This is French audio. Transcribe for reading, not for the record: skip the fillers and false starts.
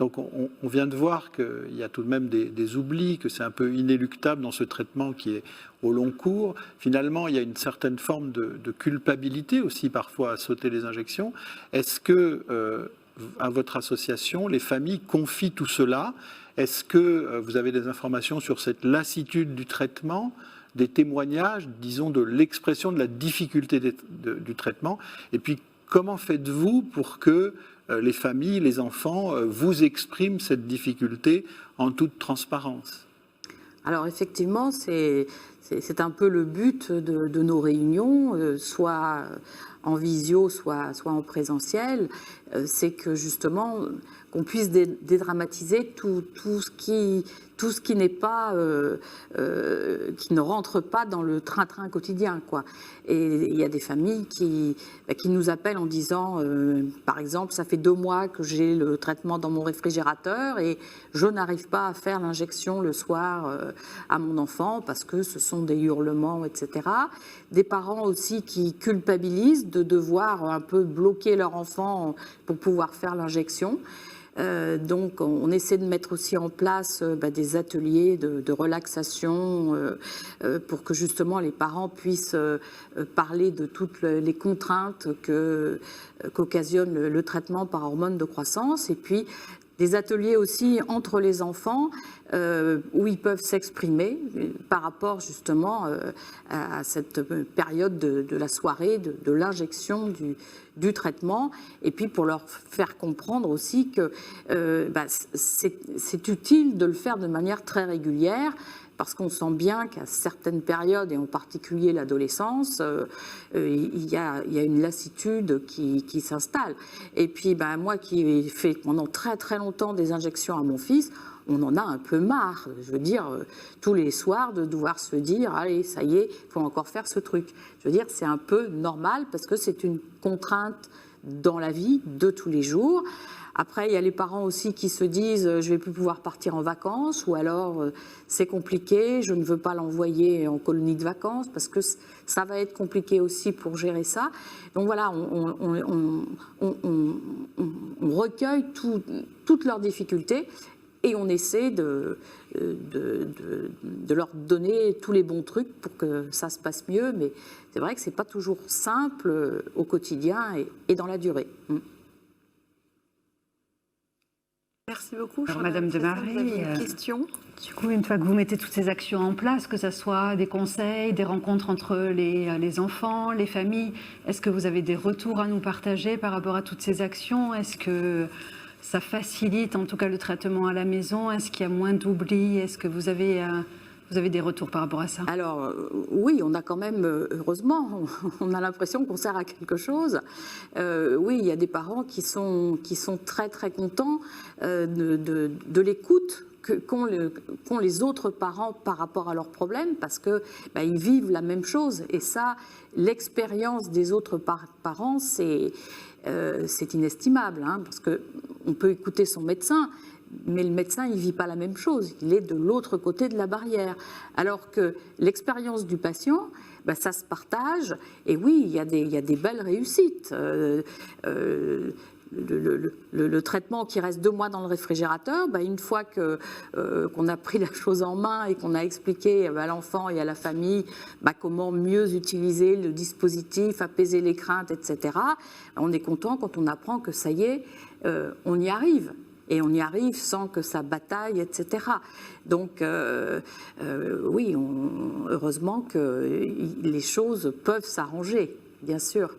Donc on vient de voir qu'il y a tout de même des oublis, que c'est un peu inéluctable dans ce traitement qui est au long cours. Finalement, il y a une certaine forme de culpabilité aussi parfois à sauter les injections. Est-ce que, à votre association, les familles confient tout cela? Est-ce que vous avez des informations sur cette lassitude du traitement, des témoignages, disons, de l'expression de la difficulté du traitement? Et puis, comment faites-vous pour que les familles, les enfants, vous expriment cette difficulté en toute transparence? Alors effectivement, c'est un peu le but de nos réunions, soit en visio, soit en présentiel, c'est que justement qu'on puisse dédramatiser tout ce qui n'est pas, qui ne rentre pas dans le train-train quotidien, quoi. Et il y a des familles qui nous appellent en disant, par exemple, ça fait 2 mois que j'ai le traitement dans mon réfrigérateur et je n'arrive pas à faire l'injection le soir à mon enfant parce que ce sont des hurlements, etc. Des parents aussi qui culpabilisent de devoir un peu bloquer leur enfant pour pouvoir faire l'injection. Donc on essaie de mettre aussi en place des ateliers de relaxation pour que justement les parents puissent parler de toutes les contraintes qu'occasionne le traitement par hormones de croissance, et puis des ateliers aussi entre les enfants où ils peuvent s'exprimer par rapport justement à cette période de la soirée, de l'injection du traitement, et puis pour leur faire comprendre aussi que c'est utile de le faire de manière très régulière, parce qu'on sent bien qu'à certaines périodes, et en particulier l'adolescence, il y a une lassitude qui s'installe. Et puis moi qui ai fait pendant très très longtemps des injections à mon fils, on en a un peu marre, je veux dire, tous les soirs de devoir se dire « allez, ça y est, il faut encore faire ce truc ». Je veux dire, c'est un peu normal parce que c'est une contrainte dans la vie de tous les jours. Après, il y a les parents aussi qui se disent « je ne vais plus pouvoir partir en vacances » ou alors « c'est compliqué, je ne veux pas l'envoyer en colonie de vacances parce que ça va être compliqué aussi pour gérer ça ». Donc voilà, on recueille toutes leurs difficultés et on essaie de leur donner tous les bons trucs pour que ça se passe mieux. Mais c'est vrai que ce n'est pas toujours simple au quotidien et dans la durée. Merci beaucoup. Alors, Madame Demarais, question. Du coup, une fois que vous mettez toutes ces actions en place, que ce soit des conseils, des rencontres entre les enfants, les familles, est-ce que vous avez des retours à nous partager par rapport à toutes ces actions? Est-ce que ça facilite en tout cas le traitement à la maison? Est-ce qu'il y a moins d'oubli? Est-ce que vous avez des retours par rapport à ça? Alors oui, on a quand même, heureusement, on a l'impression qu'on sert à quelque chose. Oui, il y a des parents qui sont très très contents de l'écoute qu'ont les autres parents par rapport à leurs problèmes, parce que ils vivent la même chose. Et ça, l'expérience des autres parents, c'est inestimable, hein, parce qu'on peut écouter son médecin, mais le médecin, il ne vit pas la même chose, il est de l'autre côté de la barrière. Alors que l'expérience du patient, ça se partage, et oui, il y a des belles réussites. Le traitement qui reste 2 mois dans le réfrigérateur, une fois qu'on a pris la chose en main et qu'on a expliqué à l'enfant et à la famille comment mieux utiliser le dispositif, apaiser les craintes, etc., on est content quand on apprend que ça y est, on y arrive. Et on y arrive sans que ça bataille, etc. Donc, oui, heureusement que les choses peuvent s'arranger, bien sûr.